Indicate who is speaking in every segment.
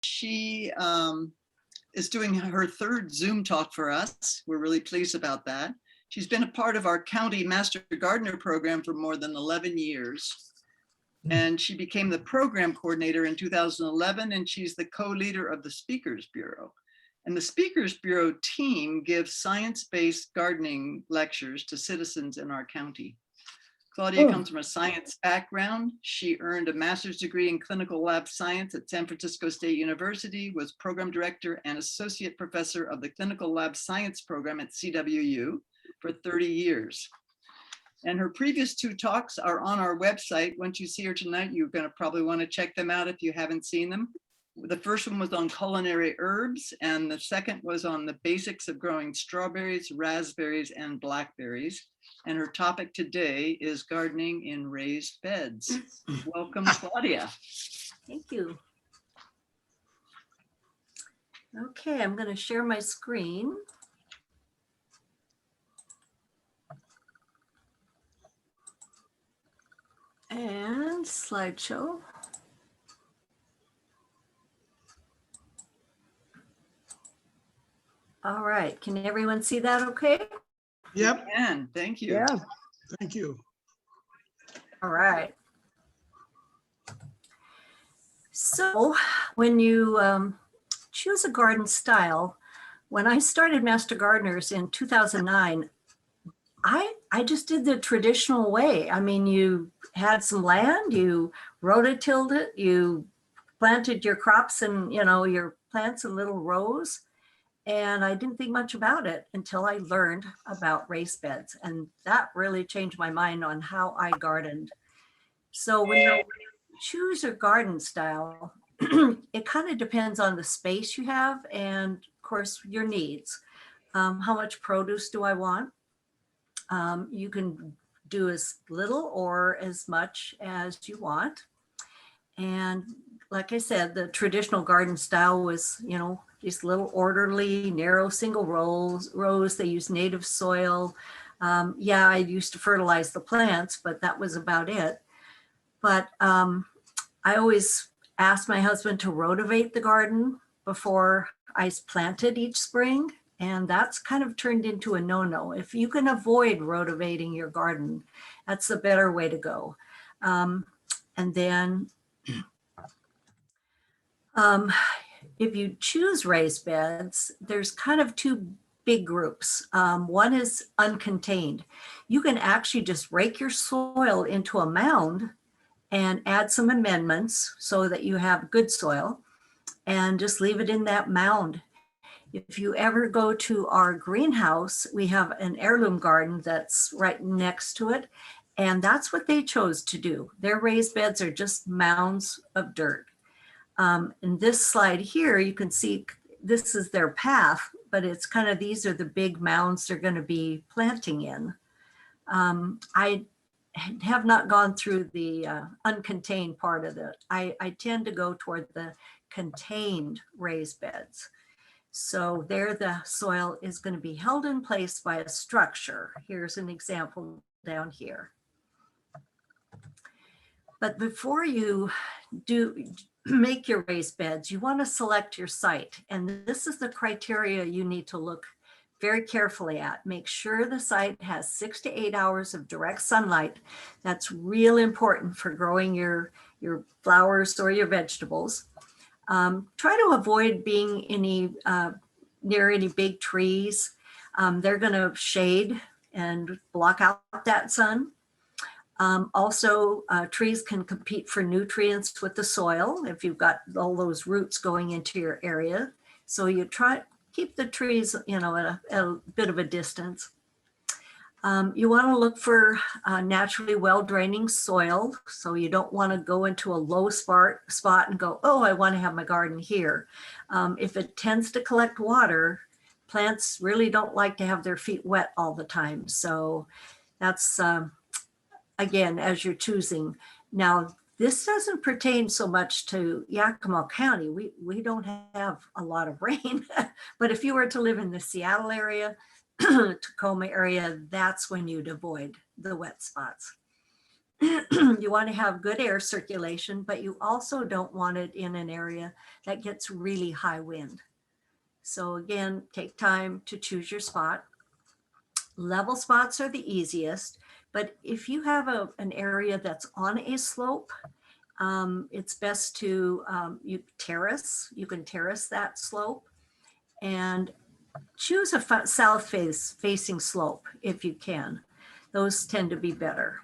Speaker 1: She is doing her third Zoom talk for us. We're really pleased about that. She's been a part of our county Master Gardener program for more than 11 years. And she became the program coordinator in 2011, and she's the co-leader of the Speakers Bureau. And the Speakers Bureau team gives science-based gardening lectures to citizens in our county. Claudia comes from a science background. She earned a master's degree in clinical lab science at San Francisco State University, was program director and associate professor of the clinical lab science program at CWU for 30 years. And her previous two talks are on our website. Once you see her tonight, you're going to probably want to check them out if you haven't seen them. The first one was on culinary herbs, and the second was on the basics of growing strawberries, raspberries, and blackberries. And her topic today is gardening in raised beds. Welcome, Claudia.
Speaker 2: Thank you. Okay, I'm going to share my screen. And slideshow. All right, can everyone see that okay?
Speaker 3: Yep.
Speaker 1: And thank you.
Speaker 3: Yeah. Thank you.
Speaker 2: All right. So when you choose a garden style, when I started Master Gardeners in 2009, I just did the traditional way. I mean, you had some land, you rototilled it, you planted your crops and, you know, your plants in little rows. And I didn't think much about it until I learned about raised beds. And that really changed my mind on how I gardened. So when you choose your garden style, it kind of depends on the space you have and, of course, your needs. How much produce do I want? You can do as little or as much as you want. And like I said, the traditional garden style was, you know, these little orderly, narrow single rows. They use native soil. Yeah, I used to fertilize the plants, but that was about it. But I always asked my husband to rotivate the garden before I planted each spring. And that's kind of turned into a no-no. If you can avoid rotivating your garden, that's the better way to go. And then if you choose raised beds, there's kind of two big groups. One is uncontained. You can actually just rake your soil into a mound and add some amendments so that you have good soil and just leave it in that mound. If you ever go to our greenhouse, we have an heirloom garden that's right next to it. And that's what they chose to do. Their raised beds are just mounds of dirt. In this slide here, you can see this is their path, but it's kind of, these are the big mounds they're going to be planting in. I have not gone through the uncontained part of it. I tend to go toward the contained raised beds. So there the soil is going to be held in place by a structure. Here's an example down here. But before you make your raised beds, you want to select your site. And this is the criteria you need to look very carefully at. Make sure the site has 6 to 8 hours of direct sunlight. That's real important for growing your flowers or your vegetables. Try to avoid being near any big trees. They're going to shade and block out that sun. Also, trees can compete for nutrients with the soil if you've got all those roots going into your area. So you try keep the trees, you know, at a bit of a distance. You want to look for naturally well-draining soil. So you don't want to go into a low spot and go, oh, I want to have my garden here. If it tends to collect water, plants really don't like to have their feet wet all the time. So that's, again, as you're choosing. Now, this doesn't pertain so much to Yakima County. We don't have a lot of rain, but if you were to live in the Seattle area, Tacoma area, that's when you'd avoid the wet spots. You want to have good air circulation, but you also don't want it in an area that gets really high wind. So again, take time to choose your spot. Level spots are the easiest, but if you have an area that's on a slope, it's best to you can terrace that slope and choose a south facing slope if you can. Those tend to be better.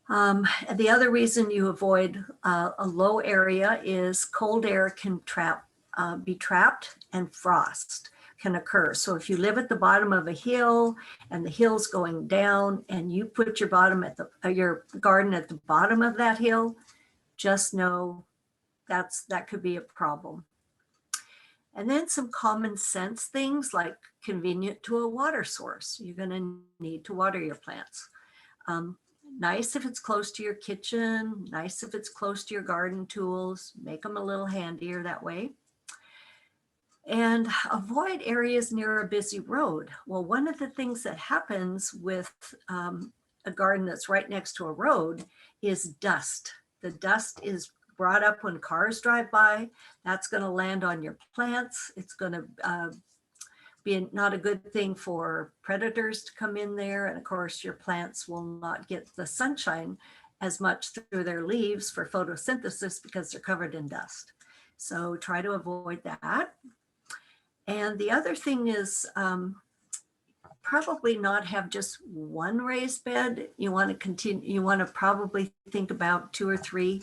Speaker 2: The other reason you avoid a low area is cold air can be trapped and frost can occur. So if you live at the bottom of a hill and the hill's going down and you put your your garden at the bottom of that hill, just know that could be a problem. And then some common sense things like convenient to a water source. You're going to need to water your plants. Nice if it's close to your kitchen, nice if it's close to your garden tools, make them a little handier that way. And avoid areas near a busy road. Well, one of the things that happens with a garden that's right next to a road is dust. The dust is brought up when cars drive by. That's going to land on your plants. It's going to be not a good thing for predators to come in there. And of course, your plants will not get the sunshine as much through their leaves for photosynthesis because they're covered in dust. So try to avoid that. And the other thing is probably not have just one raised bed. You want to continue, you want to probably think about 2 or 3.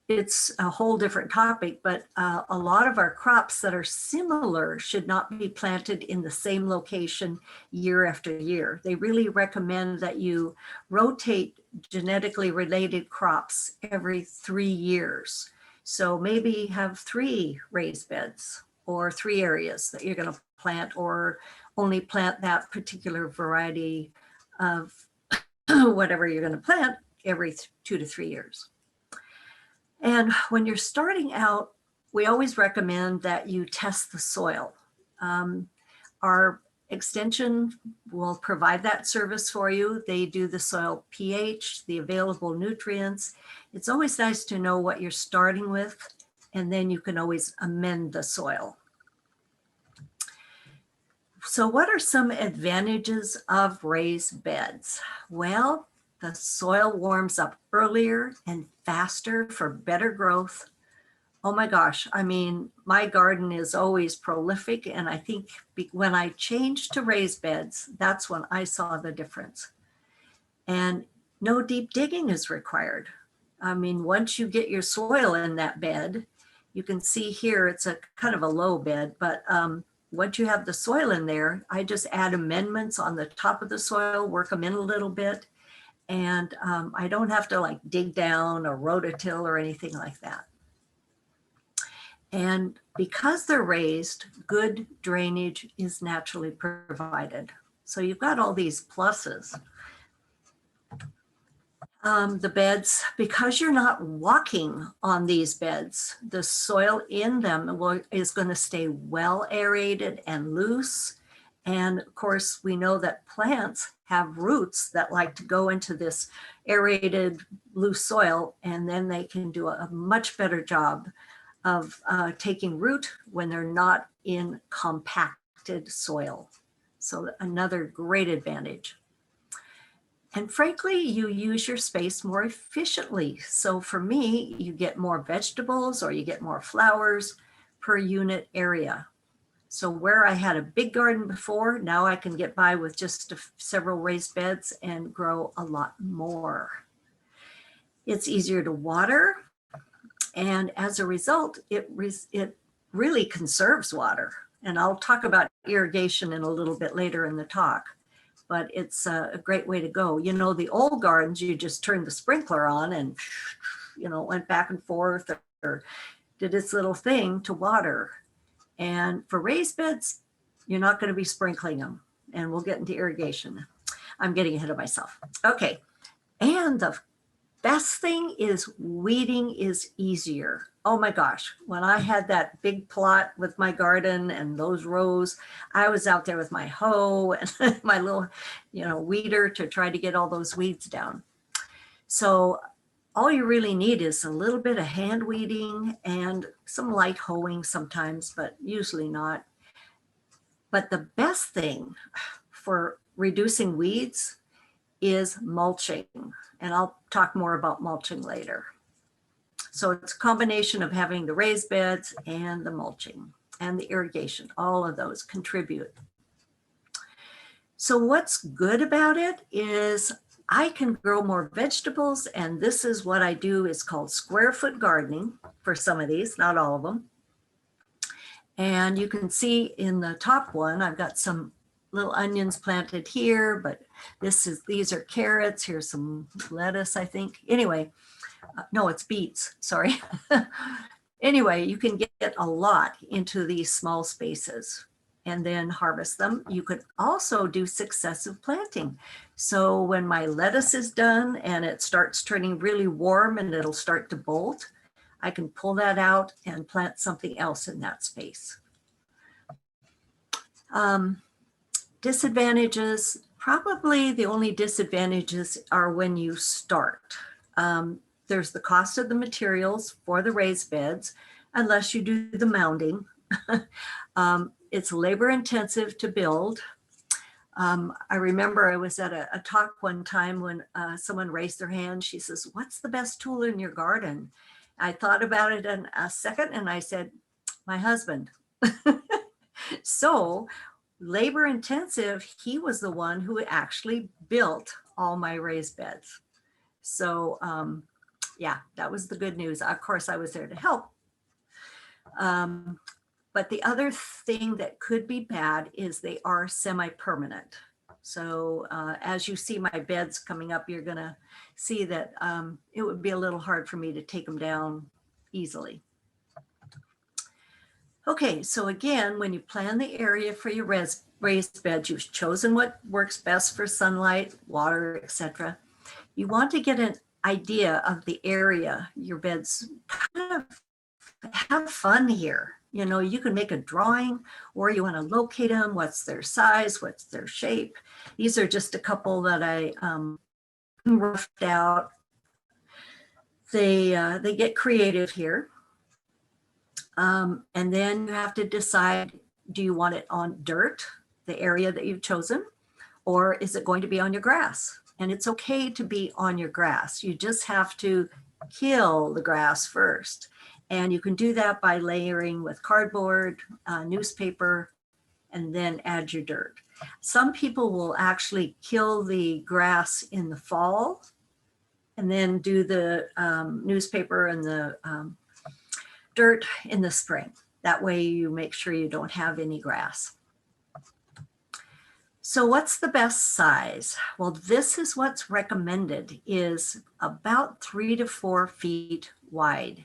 Speaker 2: It's a whole different topic, but a lot of our crops that are similar should not be planted in the same location year after year. They really recommend that you rotate genetically related crops every 3 years. So maybe have 3 raised beds or 3 areas that you're going to plant, or only plant that particular variety of whatever you're going to plant every 2 to 3 years. And when you're starting out, we always recommend that you test the soil. Our extension will provide that service for you. They do the soil pH, the available nutrients. It's always nice to know what you're starting with, and then you can always amend the soil. So what are some advantages of raised beds? Well, the soil warms up earlier and faster for better growth. Oh my gosh, I mean, my garden is always prolific, and I think when I changed to raised beds, that's when I saw the difference. And no deep digging is required. I mean, once you get your soil in that bed, you can see here it's a kind of a low bed, but once you have the soil in there, I just add amendments on the top of the soil, work them in a little bit, and I don't have to like dig down or rototill or anything like that. And because they're raised, good drainage is naturally provided. So you've got all these pluses. The beds, because you're not walking on these beds, the soil in them is going to stay well aerated and loose. And of course, we know that plants have roots that like to go into this aerated, loose soil, and then they can do a much better job of taking root when they're not in compacted soil. So another great advantage. And frankly, you use your space more efficiently. So for me, you get more vegetables or you get more flowers per unit area. So where I had a big garden before, now I can get by with just several raised beds and grow a lot more. It's easier to water. And as a result, it really conserves water. And I'll talk about irrigation in a little bit later in the talk. But it's a great way to go. You know, the old gardens, you just turned the sprinkler on and, you know, went back and forth or did its little thing to water. And for raised beds, you're not going to be sprinkling them. And we'll get into irrigation. I'm getting ahead of myself. Okay. And the best thing is weeding is easier. Oh my gosh, when I had that big plot with my garden and those rows, I was out there with my hoe and my little, weeder to try to get all those weeds down. So all you really need is a little bit of hand weeding and some light hoeing sometimes, but usually not. But the best thing for reducing weeds is mulching. And I'll talk more about mulching later. So it's a combination of having the raised beds and the mulching and the irrigation. All of those contribute. So what's good about it is I can grow more vegetables, and this is what I do. It's called square foot gardening for some of these, not all of them. And you can see in the top one, I've got some little onions planted here, but these are carrots. Here's some lettuce, I think. Anyway, no, it's beets, sorry. Anyway, you can get a lot into these small spaces and then harvest them. You could also do successive planting. So when my lettuce is done and it starts turning really warm and it'll start to bolt, I can pull that out and plant something else in that space. Disadvantages, probably the only disadvantages are when you start. There's the cost of the materials for the raised beds, unless you do the mounding. It's labor intensive to build. I remember I was at a talk one time when someone raised their hand. She says, "What's the best tool in your garden?" I thought about it in a second and I said, "My husband." So labor intensive, he was the one who actually built all my raised beds. So yeah, that was the good news. Of course, I was there to help. But the other thing that could be bad is they are semi-permanent. So as you see my beds coming up, you're gonna see that it would be a little hard for me to take them down easily. Okay, so again, when you plan the area for your raised beds, you've chosen what works best for sunlight, water, etc. You want to get an idea of the area your beds kind of have fun here. You can make a drawing, or you want to locate them. What's their size? What's their shape? These are just a couple that I roughed out. They get creative here. And then you have to decide, do you want it on dirt, the area that you've chosen, or is it going to be on your grass? And it's okay to be on your grass. You just have to kill the grass first. And you can do that by layering with cardboard, newspaper, and then add your dirt. Some people will actually kill the grass in the fall and then do the newspaper and the dirt in the spring. That way you make sure you don't have any grass. So what's the best size? Well, this is what's recommended, is about 3 to 4 feet wide.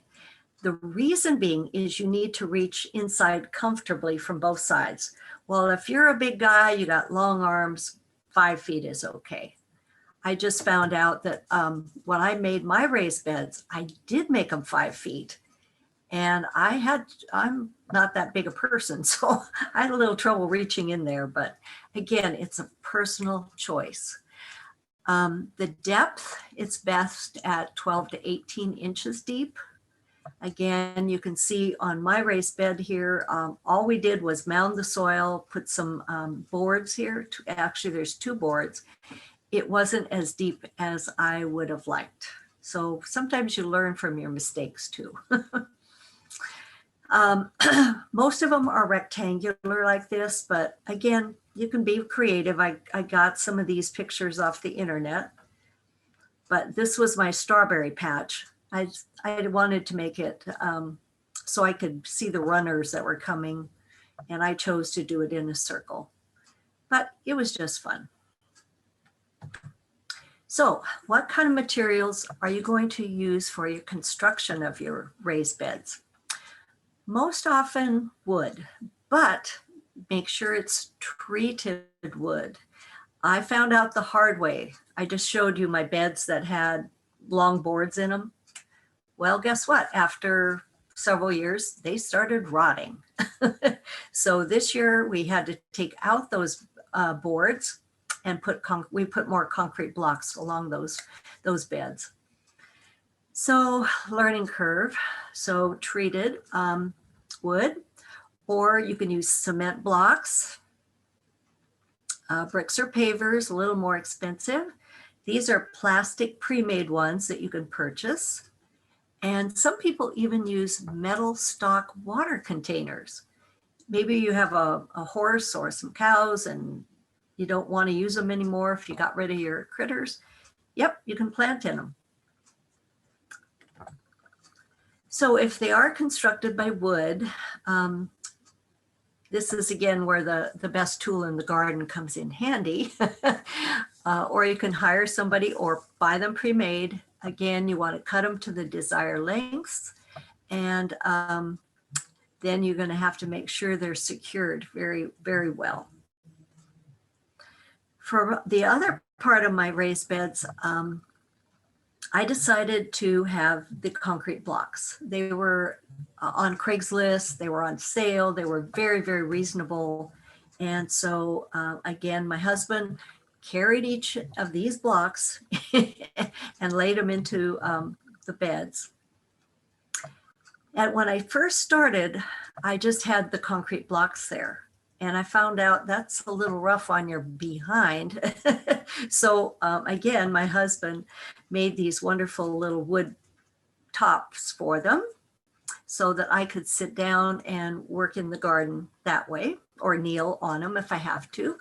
Speaker 2: The reason being is you need to reach inside comfortably from both sides. Well, if you're a big guy, you got long arms, 5 feet is okay. I just found out that when I made my raised beds, I did make them 5 feet. And I'm not that big a person, so I had a little trouble reaching in there. But again, it's a personal choice. The depth, it's best at 12 to 18 inches deep. Again, you can see on my raised bed here, all we did was mound the soil, put some boards here. Actually, there's 2 boards. It wasn't as deep as I would have liked. So sometimes you learn from your mistakes too. Most of them are rectangular like this, but again, you can be creative. I got some of these pictures off the internet, but this was my strawberry patch. I wanted to make it so I could see the runners that were coming, and I chose to do it in a circle, but it was just fun. So what kind of materials are you going to use for your construction of your raised beds? Most often wood, but make sure it's treated wood. I found out the hard way. I just showed you my beds that had long boards in them. Well, guess what? After several years, they started rotting. So this year we had to take out those boards and we put more concrete blocks along those beds. So learning curve, so treated wood, or you can use cement blocks. Bricks or pavers, a little more expensive. These are plastic pre-made ones that you can purchase. And some people even use metal stock water containers. Maybe you have a horse or some cows and you don't want to use them anymore if you got rid of your critters. Yep, you can plant in them. So if they are constructed by wood, this is again where the best tool in the garden comes in handy. Or you can hire somebody or buy them pre-made. Again, you want to cut them to the desired lengths. And then you're going to have to make sure they're secured very, very well. For the other part of my raised beds, I decided to have the concrete blocks. They were on Craigslist, they were on sale, they were very, very reasonable. And so again, my husband carried each of these blocks and laid them into the beds. And when I first started, I just had the concrete blocks there. And I found out that's a little rough on your behind. So again, my husband made these wonderful little wood tops for them so that I could sit down and work in the garden that way, or kneel on them if I have to.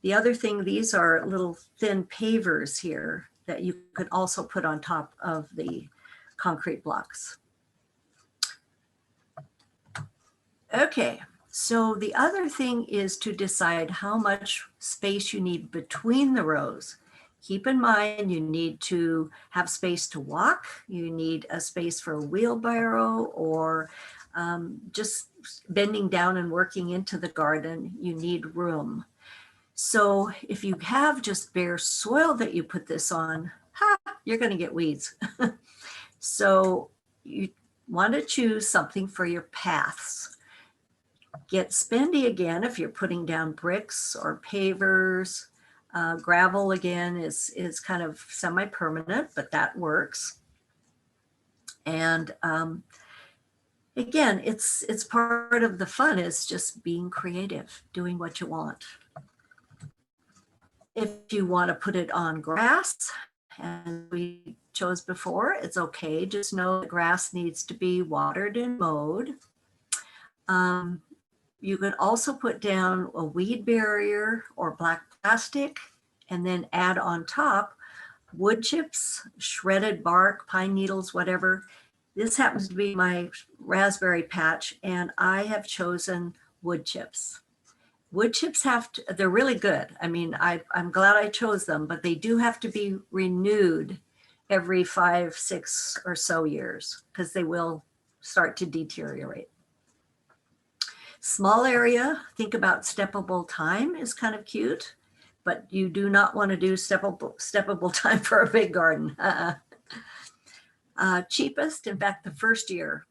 Speaker 2: The other thing, these are little thin pavers here that you could also put on top of the concrete blocks. Okay. So the other thing is to decide how much space you need between the rows. Keep in mind, you need to have space to walk. You need a space for a wheelbarrow, or just bending down and working into the garden, you need room. So if you have just bare soil that you put this on, you're going to get weeds. So you want to choose something for your paths. Get spendy again if you're putting down bricks or pavers. Gravel again is kind of semi-permanent, but that works. And again, it's part of the fun is just being creative, doing what you want. If you want to put it on grass, and we chose before, it's okay. Just know the grass needs to be watered and mowed. You can also put down a weed barrier or black plastic, and then add on top wood chips, shredded bark, pine needles, whatever. This happens to be my raspberry patch, and I have chosen wood chips. Wood chips they're really good. I mean, I'm glad I chose them, but they do have to be renewed every 5, 6 or so years because they will start to deteriorate. Small area, think about steppable time is kind of cute, but you do not want to do steppable time for a big garden. Cheapest, in fact, the first year,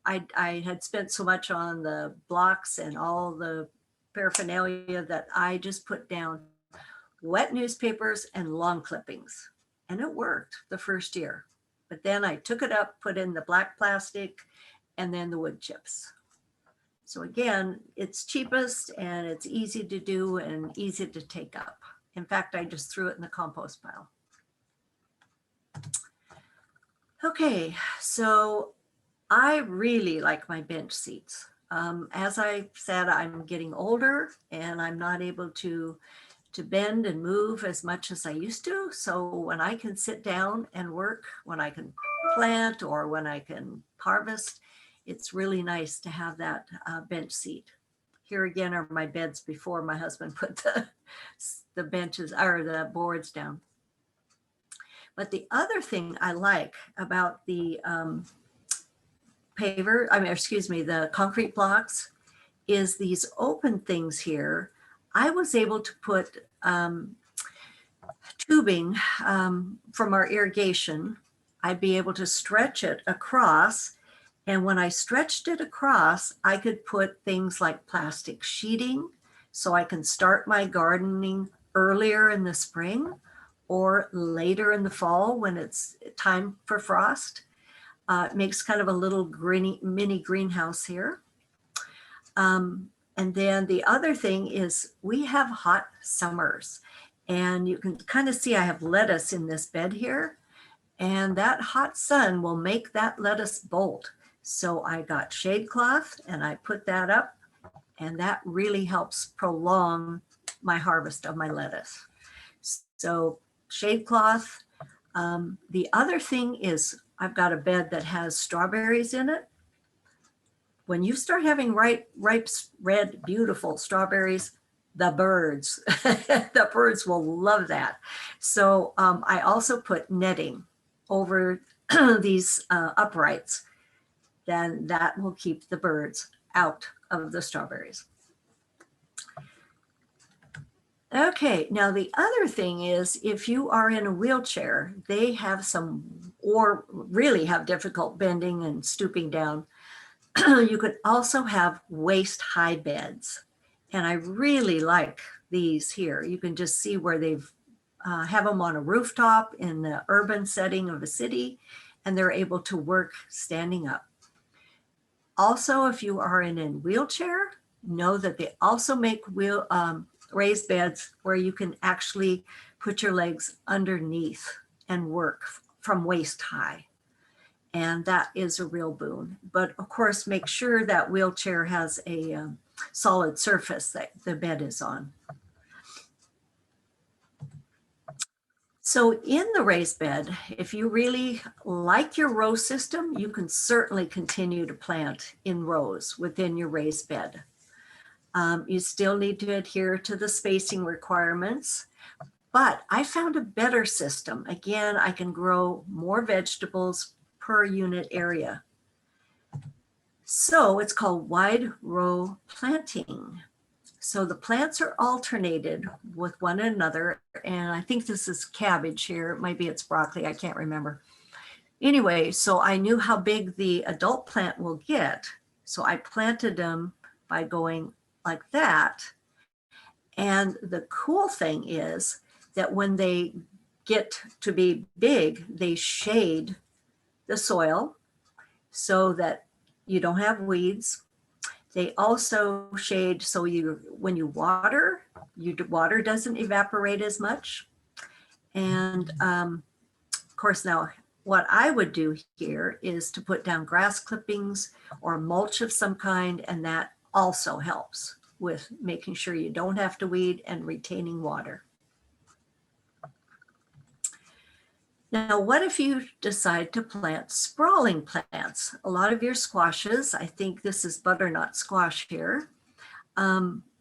Speaker 2: I had spent so much on the blocks and all the paraphernalia that I just put down wet newspapers and lawn clippings. And it worked the first year. But then I took it up, put in the black plastic, and then the wood chips. So again, it's cheapest and it's easy to do and easy to take up. In fact, I just threw it in the compost pile. Okay, so I really like my bench seats. As I said, I'm getting older and I'm not able to bend and move as much as I used to. So when I can sit down and work, when I can plant or when I can harvest, it's really nice to have that bench seat. Here again are my beds before my husband put the benches or the boards down. But the other thing I like about the the concrete blocks is these open things here. I was able to put tubing from our irrigation. I'd be able to stretch it across And when I stretched it across, I could put things like plastic sheeting so I can start my gardening earlier in the spring or later in the fall when it's time for frost. It makes kind of a little mini greenhouse here. And then the other thing is we have hot summers, and you can kind of see I have lettuce in this bed here, and that hot sun will make that lettuce bolt. So I got shade cloth and I put that up, and that really helps prolong my harvest of my lettuce. So shade cloth. The other thing is I've got a bed that has strawberries in it. When you start having ripe, red, beautiful strawberries, the birds, the birds will love that. So I also put netting over these uprights. Then that will keep the birds out of the strawberries. Okay, now the other thing is if you are in a wheelchair, they have some, or really have difficult bending and stooping down. You could also have waist high beds. And I really like these here. You can just see where they've have them on a rooftop in the urban setting of a city, and they're able to work standing up. Also, if you are in a wheelchair, know that they also make raised beds where you can actually put your legs underneath and work from waist high. And that is a real boon. But of course, make sure that wheelchair has a solid surface that the bed is on. So in the raised bed, if you really like your row system, you can certainly continue to plant in rows within your raised bed. You still need to adhere to the spacing requirements, but I found a better system. Again, I can grow more vegetables per unit area. So it's called wide row planting. So the plants are alternated with one another. And I think this is cabbage here. Maybe it's broccoli, I can't remember. Anyway, so I knew how big the adult plant will get. So I planted them by going like that. And the cool thing is that when they get to be big, they shade the soil so that you don't have weeds. They also shade so when you water, water doesn't evaporate as much. And of course, now what I would do here is to put down grass clippings or mulch of some kind, and that also helps with making sure you don't have to weed and retaining water. Now, what if you decide to plant sprawling plants? A lot of your squashes, I think this is butternut squash here.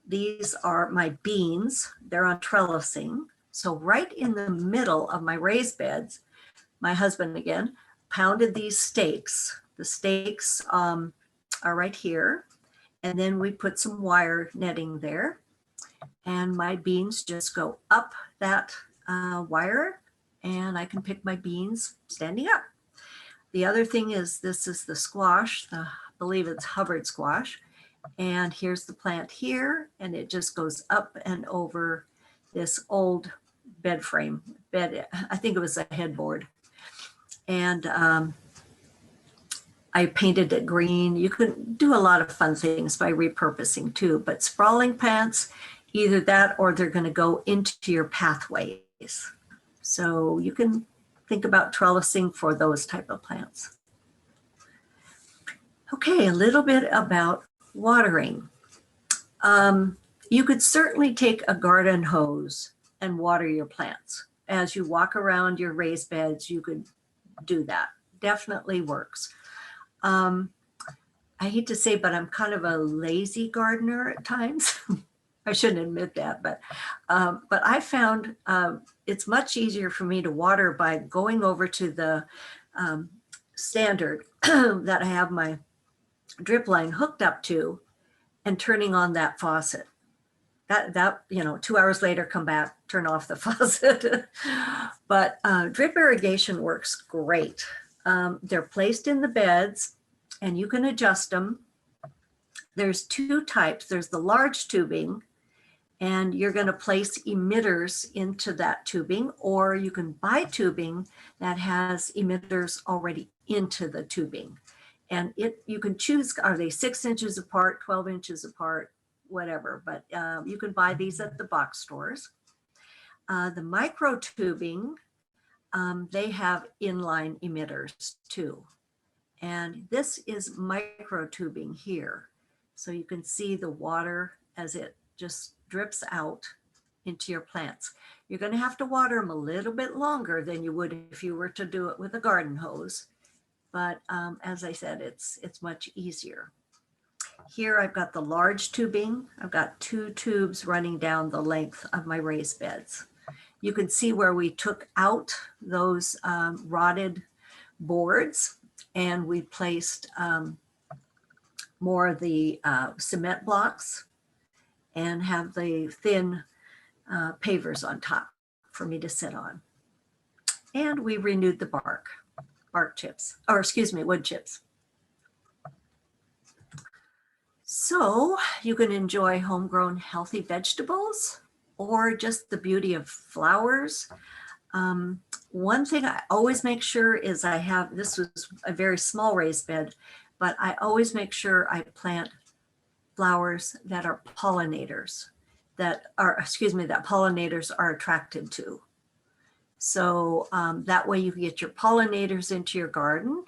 Speaker 2: These are my beans. They're on trellising. So right in the middle of my raised beds, my husband again pounded these stakes. The stakes are right here. And then we put some wire netting there. And my beans just go up that wire, and I can pick my beans standing up. The other thing is this is the squash, I believe it's Hubbard squash. And here's the plant here, and it just goes up and over this old bed frame. I think it was a headboard. And I painted it green. You can do a lot of fun things by repurposing too, but sprawling plants, either that or they're going to go into your pathways. So you can think about trellising for those type of plants. Okay, a little bit about watering. You could certainly take a garden hose and water your plants. As you walk around your raised beds, you could do that. Definitely works. I hate to say, but I'm kind of a lazy gardener at times. I shouldn't admit that, but I found it's much easier for me to water by going over to the standard that I have my drip line hooked up to and turning on that faucet. That 2 hours later, come back, turn off the faucet. But drip irrigation works great. They're placed in the beds, and you can adjust them. There's two types. There's the large tubing, and you're going to place emitters into that tubing, or you can buy tubing that has emitters already into the tubing. And you can choose, are they 6 inches apart, 12 inches apart, whatever, but you can buy these at the box stores. The micro tubing, they have inline emitters too. And this is micro tubing here. So you can see the water as it just drips out into your plants. You're going to have to water them a little bit longer than you would if you were to do it with a garden hose. But as I said, it's much easier. Here I've got the large tubing. I've got 2 tubes running down the length of my raised beds. You can see where we took out those rotted boards, and we placed more of the cement blocks and have the thin pavers on top for me to sit on. And we renewed the wood chips. So you can enjoy homegrown healthy vegetables or just the beauty of flowers. One thing I always make sure is this was a very small raised bed, but I always make sure I plant flowers that are pollinators, that pollinators are attracted to. So that way you can get your pollinators into your garden,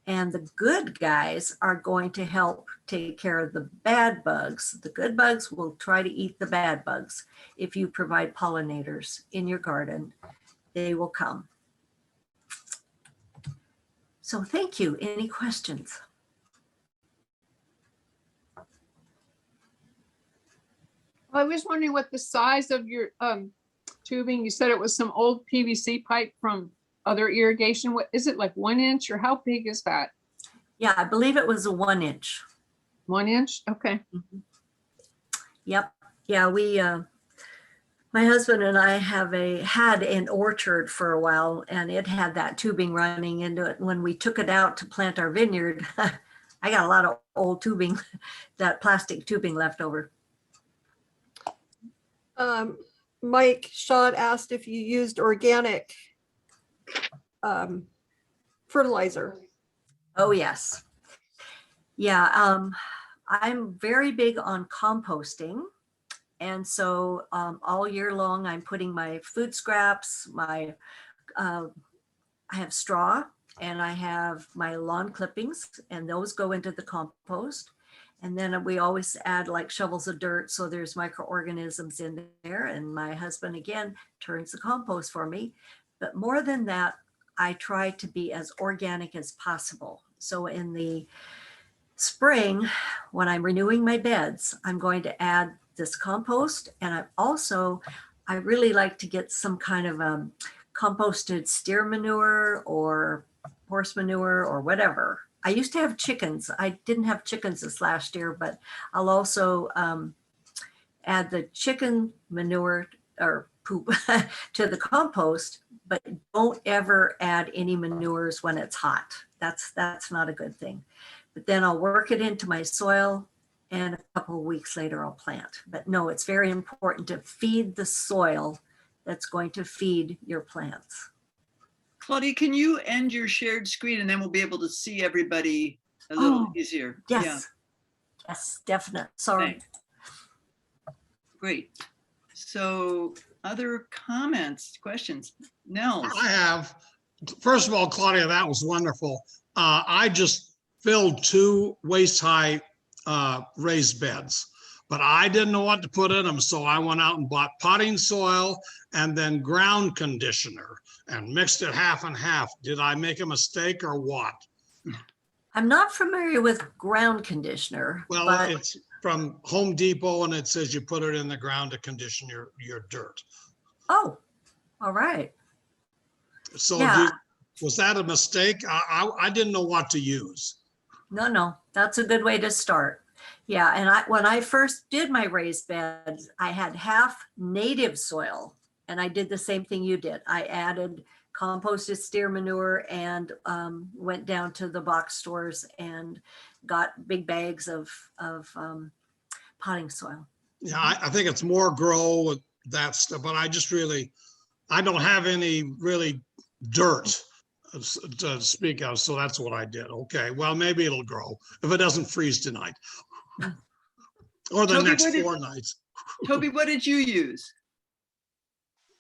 Speaker 2: and the good guys are going to help take care of the bad bugs. The good bugs will try to eat the bad bugs. If you provide pollinators in your garden, they will come. So thank you. Any questions?
Speaker 4: I was wondering what the size of your tubing, you said it was some old PVC pipe from other irrigation. What is it, like 1 inch, or how big is that?
Speaker 2: Yeah, I believe it was a 1 inch.
Speaker 4: 1 inch? Okay.
Speaker 2: Mm-hmm. Yep. Yeah, my husband and I had an orchard for a while, and it had that tubing running into it. When we took it out to plant our vineyard, I got a lot of old tubing, that plastic tubing left over.
Speaker 5: Mike Shaw asked if you used organic fertilizer.
Speaker 2: Oh, yes. Yeah, I'm very big on composting. And so all year long, I'm putting my food scraps, I have straw, and I have my lawn clippings, and those go into the compost. And then we always add like shovels of dirt, so there's microorganisms in there. And my husband, again, turns the compost for me. But more than that, I try to be as organic as possible. So in the spring, when I'm renewing my beds, I'm going to add this compost. And I really like to get some kind of composted steer manure or horse manure or whatever. I used to have chickens. I didn't have chickens this last year, but I'll also add the chicken manure or poop to the compost, but don't ever add any manures when it's hot. That's not a good thing. But then I'll work it into my soil, and a couple of weeks later I'll plant. But no, it's very important to feed the soil that's going to feed your plants.
Speaker 1: Claudia, can you end your shared screen, and then we'll be able to see everybody a little easier?
Speaker 2: Yes.
Speaker 1: Yeah.
Speaker 2: Yes, definitely. Sorry.
Speaker 1: Thanks. Great. So other comments, questions? Nels?
Speaker 3: I have, first of all, Claudia, that was wonderful. I just filled 2 waist-high raised beds, but I didn't know what to put in them. So I went out and bought potting soil and then ground conditioner and mixed it half and half. Did I make a mistake or what?
Speaker 2: I'm not familiar with ground conditioner.
Speaker 3: Well,
Speaker 2: but
Speaker 3: it's from Home Depot, and it says you put it in the ground to condition your dirt.
Speaker 2: oh, all right.
Speaker 3: So
Speaker 2: Yeah.
Speaker 3: was that a mistake? I didn't know what to use.
Speaker 2: No, that's a good way to start. Yeah, and when I first did my raised beds, I had half native soil, and I did the same thing you did. I added composted steer manure and went down to the box stores and got big bags of potting soil.
Speaker 3: Yeah, I think it's more grow with that stuff, but I don't have any really dirt to speak of, so that's what I did. Okay, well, maybe it'll grow if it doesn't freeze tonight. Or the
Speaker 1: Toby,
Speaker 3: next
Speaker 1: what did-
Speaker 3: 4 nights.
Speaker 1: Toby, what did you use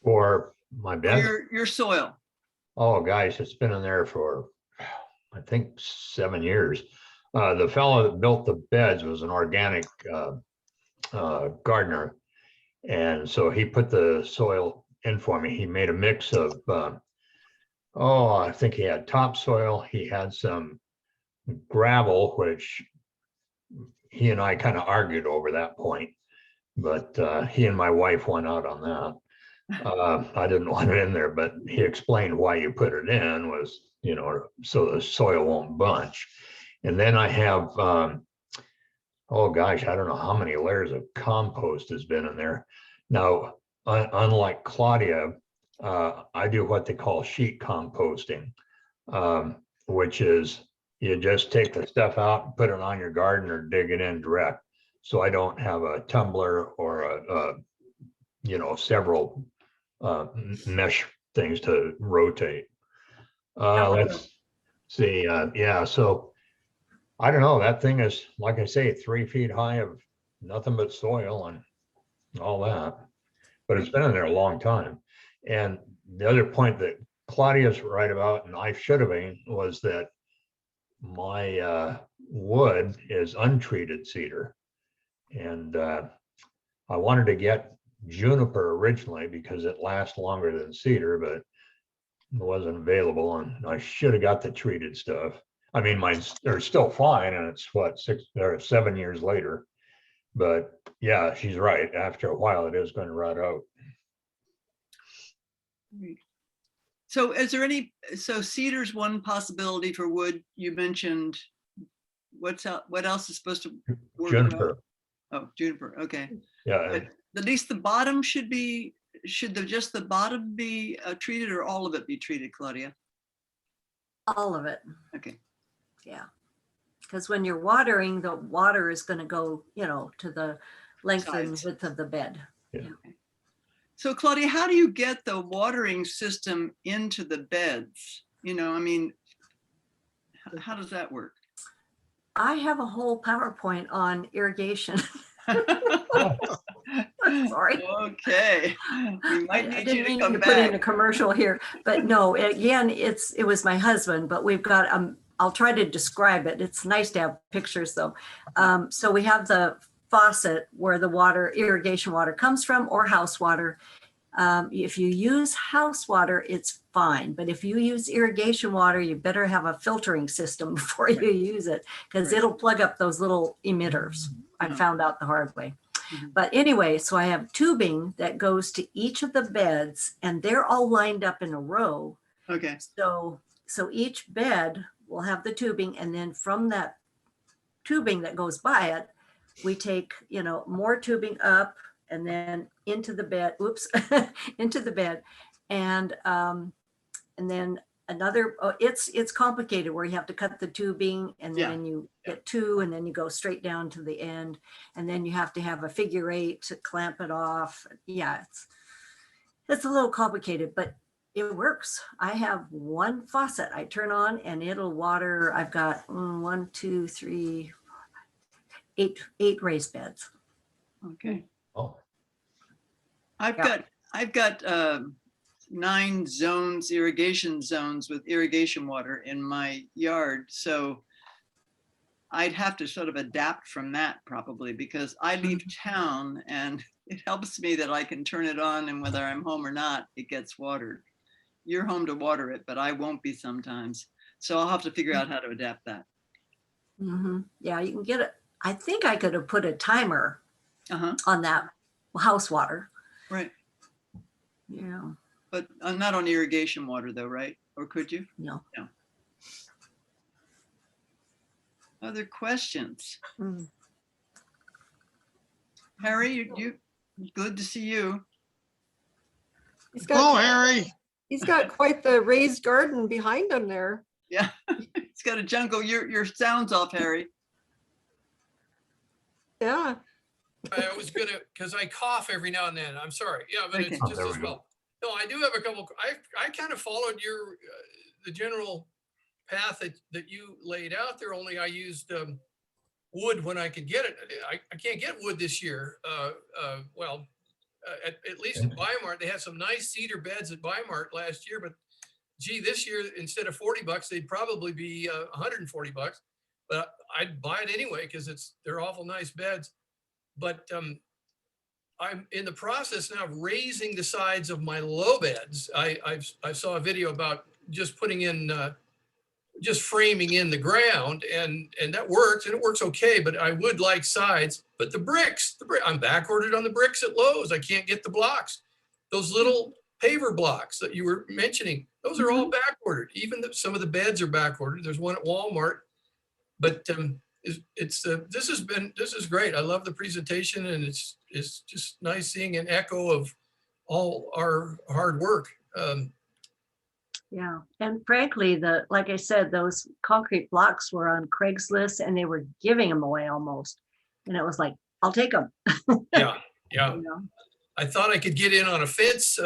Speaker 6: For my
Speaker 1: for
Speaker 6: bed.
Speaker 1: your soil?
Speaker 6: Oh, guys, it's been in there for, I think, 7 years. The fellow that built the beds was an organic gardener. And so he put the soil in for me. He made a mix of, I think he had topsoil. He had some gravel, which he and I kind of argued over that point. But he and my wife went out on that. I didn't want it in there, but he explained why you put it in was, so the soil won't bunch. And then I have, oh gosh, I don't know how many layers of compost has been in there. Now, unlike Claudia, I do what they call sheet composting, which is you just take the stuff out and put it on your garden or dig it in direct. So I don't have a tumbler or several mesh things to rotate. Let's see. Yeah, so I don't know. That thing is, like I say, 3 feet high of nothing but soil and all that. But it's been in there a long time. And the other point that Claudia's right about, and I should have been, was that my wood is untreated cedar. And I wanted to get juniper originally because it lasts longer than cedar, but it wasn't available, and I should have got the treated stuff. I mean, they're still fine, and it's what, 6 or 7 years later. But yeah, she's right. After a while, it is going to rot out.
Speaker 1: So so cedar's one possibility for wood. You mentioned what else is supposed to work?
Speaker 6: Juniper.
Speaker 1: Oh, juniper. Okay.
Speaker 6: Yeah.
Speaker 1: But at least the bottom should just the bottom be treated, or all of it be treated, Claudia?
Speaker 2: All of it.
Speaker 1: Okay.
Speaker 2: Yeah. Because when you're watering, the water is going to go, to the length and
Speaker 1: Sides.
Speaker 2: width of the bed.
Speaker 1: So Claudia, how do you get the watering system into the beds? I mean, how does that work?
Speaker 2: I have a whole PowerPoint on irrigation. Sorry.
Speaker 1: Okay. We might
Speaker 2: I
Speaker 1: need you
Speaker 2: didn't
Speaker 1: to
Speaker 2: mean
Speaker 1: come
Speaker 2: to put in a
Speaker 1: back.
Speaker 2: commercial here, but no, again, it was my husband, but we've got, I'll try to describe it. It's nice to have pictures though. So we have the faucet where the irrigation water comes from, or house water. If you use house water, it's fine. But if you use irrigation water, you better have a filtering system before you use it, because it'll plug up those little emitters. I found out the hard way. But anyway, so I have tubing that goes to each of the beds, and they're all lined up in a row.
Speaker 1: Okay.
Speaker 2: So each bed will have the tubing, and then from that tubing that goes by it, we take, more tubing up and then into the bed, into the bed. And then another, it's complicated where you have to cut the tubing, and then you get 2, and then you go straight down to the end. And then you have to have a figure 8 to clamp it off. Yeah, it's a little complicated, but it works. I have one faucet I turn on and it'll water. I've got 1, 2, 3, 4, 5, 8 raised beds.
Speaker 1: Okay.
Speaker 6: Oh,
Speaker 1: I've got 9 zones, irrigation zones with irrigation water in my yard. So I'd have to sort of adapt from that probably, because I leave town and it helps me that I can turn it on, and whether I'm home or not, it gets watered. You're home to water it, but I won't be sometimes. So I'll have to figure out how to adapt that.
Speaker 2: Yeah, you can get it. I think I could have put a timer
Speaker 1: Uh-huh.
Speaker 2: on that house water.
Speaker 1: Right.
Speaker 2: Yeah,
Speaker 1: But not on irrigation water though, right? Or could you?
Speaker 2: no.
Speaker 1: Other questions?
Speaker 2: Mm.
Speaker 1: Harry, you good to see you.
Speaker 5: He's
Speaker 3: Oh,
Speaker 5: got,
Speaker 3: Harry.
Speaker 5: He's got quite the raised garden behind him there.
Speaker 1: Yeah, it's got a jungle. Your sound's off, Harry.
Speaker 5: Yeah.
Speaker 7: I was gonna, because I cough every now and then. I'm sorry. Yeah, but it's
Speaker 1: Okay.
Speaker 6: Oh,
Speaker 7: just
Speaker 6: there we
Speaker 7: as
Speaker 6: go.
Speaker 7: well. No, I do have a couple. I kind of followed your the general path that you laid out there. Only I used wood when I could get it. I can't get wood this year. At least at Bimart, they had some nice cedar beds at Bimart last year. But gee, this year instead of $40, they'd probably be $140. But I'd buy it anyway because they're awful nice beds. But I'm in the process now of raising the sides of my low beds. I saw a video about just putting in, just framing in the ground, and that works, and it works okay. But I would like sides. But the bricks, I'm back ordered on the bricks at Lowe's. I can't get the blocks. Those little paver blocks that you were mentioning, those are all back ordered. Even some of the beds are back ordered. There's one at Walmart, but this is great. I love the presentation, and it's just nice seeing an echo of all our hard work.
Speaker 2: Yeah, and frankly, like I said, those concrete blocks were on Craigslist and they were giving them away almost. And it was like, I'll take them.
Speaker 7: Yeah.
Speaker 2: You know?
Speaker 7: I thought I could get in on a fence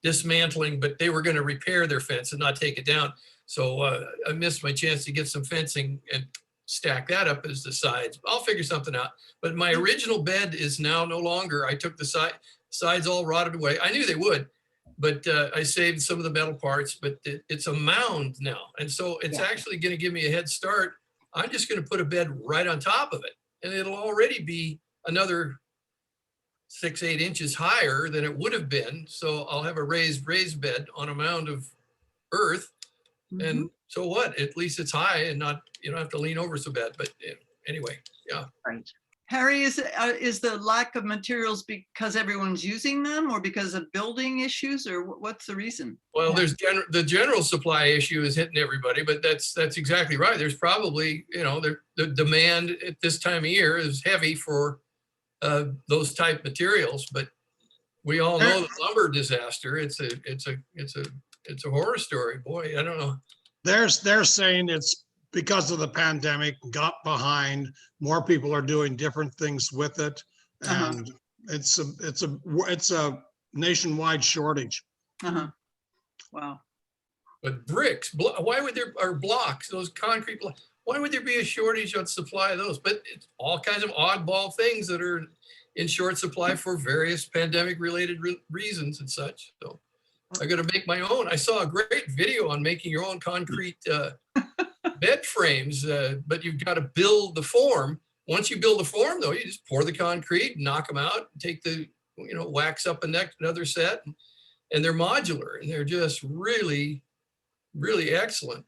Speaker 7: dismantling, but they were going to repair their fence and not take it down. So I missed my chance to get some fencing and stack that up as the sides. I'll figure something out. But my original bed is now no longer. I took the sides all rotted away. I knew they would, but I saved some of the metal parts, but it's a mound now. And so it's actually going to give me a head start. I'm just going to put a bed right on top of it, and it'll already be another 6-8 inches higher than it would have been. So I'll have a raised bed on a mound of earth. And so what? At least it's high and not, you don't have to lean over so bad. But anyway, yeah.
Speaker 2: Right.
Speaker 1: Harry, is the lack of materials because everyone's using them, or because of building issues, or what's the reason?
Speaker 7: Well, there's the general supply issue is hitting everybody, but that's exactly right. There's probably, the demand at this time of year is heavy for those type materials, but we all know the lumber disaster. It's a horror story. Boy, I don't know.
Speaker 3: They're saying it's because of the pandemic, got behind, more people are doing different things with it. And it's a nationwide shortage.
Speaker 1: Wow.
Speaker 7: But bricks, why would there, or blocks, those concrete blocks, why would there be a shortage on supply of those? But it's all kinds of oddball things that are in short supply for various pandemic related reasons and such. So I got to make my own. I saw a great video on making your own concrete bed frames, but you've got to build the form. Once you build the form, though, you just pour the concrete, knock them out, take the, wax up another set, and they're modular, and they're just really, really excellent.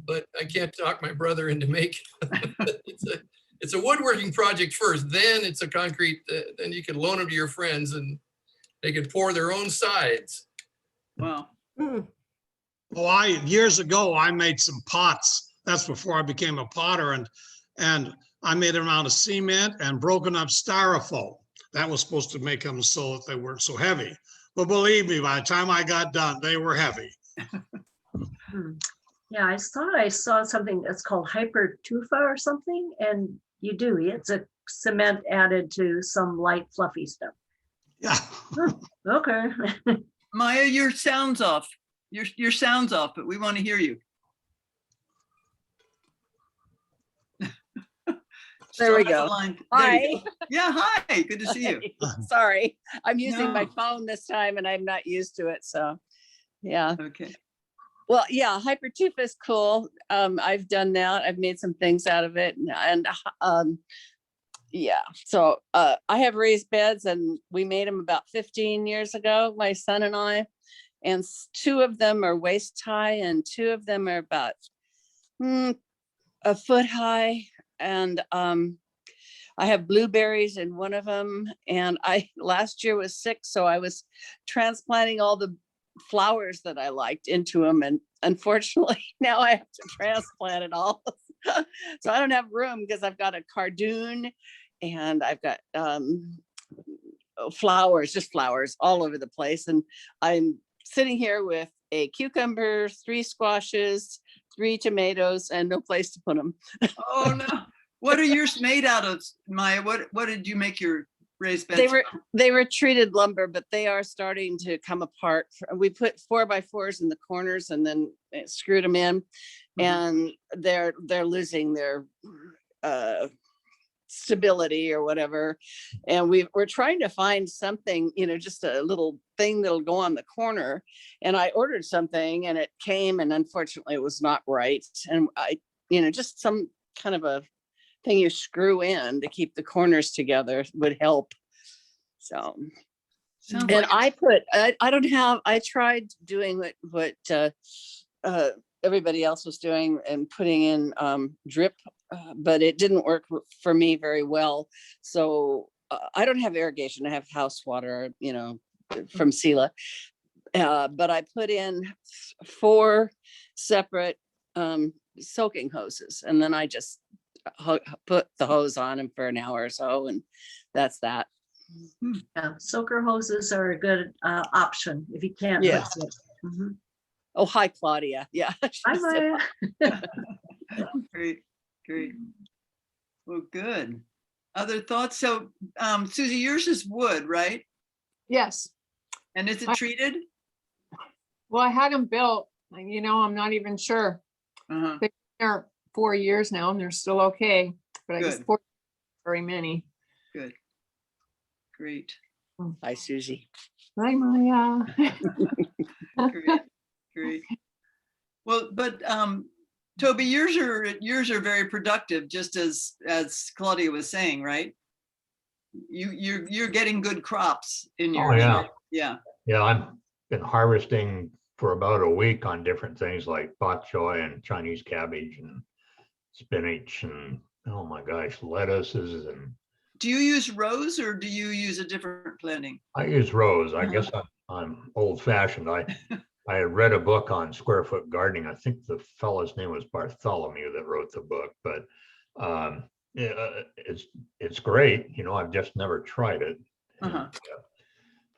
Speaker 7: But I can't talk my brother into making it's a woodworking project first, then it's a concrete, then you can loan them to your friends and they can pour their own sides.
Speaker 1: Wow.
Speaker 3: Well, years ago, I made some pots. That's before I became a potter, and I made them out of cement and broken up styrofoam. That was supposed to make them so that they weren't so heavy. But believe me, by the time I got done, they were heavy.
Speaker 2: Yeah, I thought I saw something that's called hypertufa or something, and it's a cement added to some light fluffy stuff.
Speaker 3: Yeah.
Speaker 2: Okay.
Speaker 1: Maya, your sound's off. Your sound's off, but we want to hear you.
Speaker 8: There we
Speaker 1: Still
Speaker 8: go.
Speaker 1: has a line. There
Speaker 8: Hi.
Speaker 1: you go. Yeah, hi. Good to see you.
Speaker 8: Sorry, I'm using my
Speaker 1: No.
Speaker 8: phone this time and I'm not used to it. So, yeah.
Speaker 1: Okay.
Speaker 8: Well, yeah, hypertufa is cool. I've done that. I've made some things out of it, and yeah. So I have raised beds, and we made them about 15 years ago, my son and I. And 2 of them are waist high, and 2 of them are about a foot high. And I have blueberries in one of them. And last year was sick, so I was transplanting all the flowers that I liked into them, and unfortunately now I have to transplant it all. So I don't have room because I've got a cardoon and I've got flowers, just flowers all over the place, and I'm sitting here with a cucumber, 3 squashes, 3 tomatoes, and no place to put them.
Speaker 1: Oh, no. What are yours made out of, Maya? What did you make your raised beds?
Speaker 8: They were treated lumber, but they are starting to come apart. We put 4x4s in the corners and then screwed them in, and they're losing their stability or whatever. And we're trying to find something, just a little thing that'll go on the corner. And I ordered something and it came, and unfortunately it was not right. And just some kind of a thing you screw in to keep the corners together would help. So,
Speaker 1: Sounds
Speaker 8: and
Speaker 1: like
Speaker 8: I tried doing what everybody else was doing and putting in drip, but it didn't work for me very well. So I don't have irrigation. I have house water, from Sela. But I put in 4 separate soaking hoses, and then I just put the hose on them for an hour or so, and that's that.
Speaker 2: Yeah, soaker hoses are a good option if you can't.
Speaker 8: Yeah.
Speaker 2: mix it. Mhm.
Speaker 8: Oh, hi, Claudia. Yeah.
Speaker 2: Hi, Maya.
Speaker 1: Great. Well, good. Other thoughts? So, Susie, yours is wood, right?
Speaker 4: Yes.
Speaker 1: And is it treated?
Speaker 4: Well, I had them built, I'm not even sure.
Speaker 1: Uh-huh.
Speaker 4: They're 4 years now and they're still okay, but I guess
Speaker 1: Good.
Speaker 4: 4 very many.
Speaker 1: Good. Great.
Speaker 8: Hi, Susie.
Speaker 4: Hi, Maya.
Speaker 1: Great. Well, but Toby, yours are very productive, just as Claudia was saying, right? You're getting good crops in your.
Speaker 6: Oh, yeah.
Speaker 1: Yeah.
Speaker 6: Yeah, I've been harvesting for about a week on different things like bok choy and Chinese cabbage and spinach and, oh my gosh, lettuces. And
Speaker 1: Do you use rows or do you use a different planting?
Speaker 6: I use rows. I
Speaker 1: Uh-huh.
Speaker 6: guess I'm old fashioned. I had read a book on square foot gardening. I think the fellow's name was Bartholomew that wrote the book, but yeah, it's great. I've just never tried it.
Speaker 1: Uh-huh.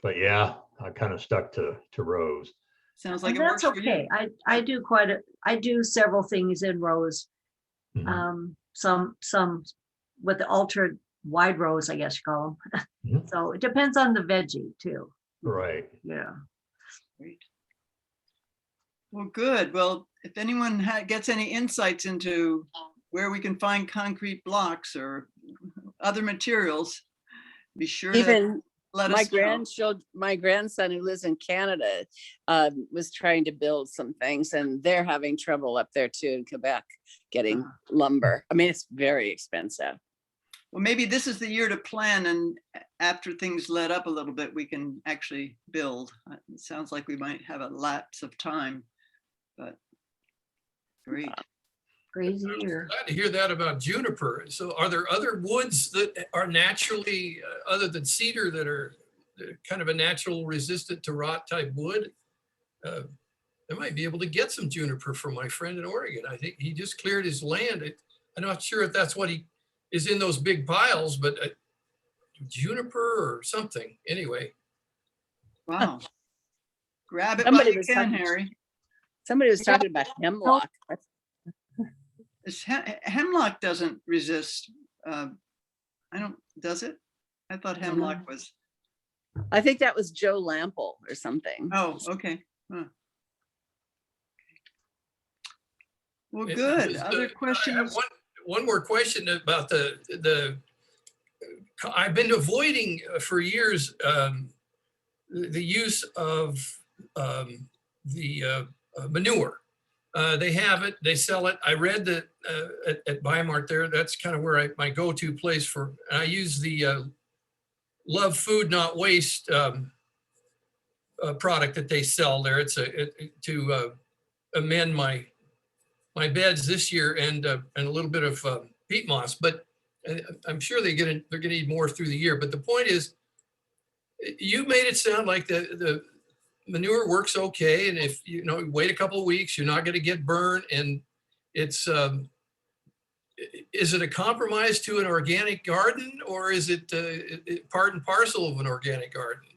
Speaker 6: But yeah, I kind of stuck to rows.
Speaker 1: Sounds like
Speaker 2: And
Speaker 1: it works
Speaker 2: that's
Speaker 1: for you.
Speaker 2: okay. I do several things in rows.
Speaker 6: Mhm.
Speaker 2: Some with the ultra wide rows, I guess you call them.
Speaker 6: Mhm.
Speaker 2: So it depends on the veggie too.
Speaker 6: Right.
Speaker 2: Yeah.
Speaker 1: Great. Well, good. Well, if anyone gets any insights into where we can find concrete blocks or other materials, be sure to
Speaker 8: Even
Speaker 1: let
Speaker 8: my
Speaker 1: us know.
Speaker 8: my grandson who lives in Canada was trying to build some things, and they're having trouble up there too in Quebec getting lumber. I mean, it's very expensive.
Speaker 1: Well, maybe this is the year to plan, and after things let up a little bit, we can actually build. It sounds like we might have a lapse of time, but great.
Speaker 2: Crazy year.
Speaker 7: Glad to hear that about juniper. So are there other woods that are naturally, other than cedar, that are kind of a natural resistant to rot type wood? I might be able to get some juniper from my friend in Oregon. I think he just cleared his land. I'm not sure if that's what he is in those big piles, but juniper or something. Anyway.
Speaker 1: Wow. Grab it
Speaker 8: Somebody
Speaker 1: while you
Speaker 8: was
Speaker 1: can,
Speaker 8: talking-
Speaker 1: Harry.
Speaker 8: Somebody was talking about hemlock.
Speaker 1: Hemlock doesn't resist. Does it? I thought hemlock was.
Speaker 8: I think that was Joe Lample or something.
Speaker 1: Oh, okay. Huh. Well,
Speaker 7: It
Speaker 1: good.
Speaker 7: was,
Speaker 1: Other
Speaker 7: I have
Speaker 1: questions?
Speaker 7: one more question about the I've been avoiding for years the use of the manure. They have it, they sell it. I read that at Weimar there, that's kind of where my go-to place for, and I use the Love Food Not Waste product that they sell there. It's to amend my beds this year and a little bit of peat moss, but I'm sure they're gonna need more through the year. But the point is, you made it sound like the manure works okay, and if you wait a couple of weeks, you're not going to get burned. And it's is it a compromise to an organic garden, or is it part and parcel of an organic garden?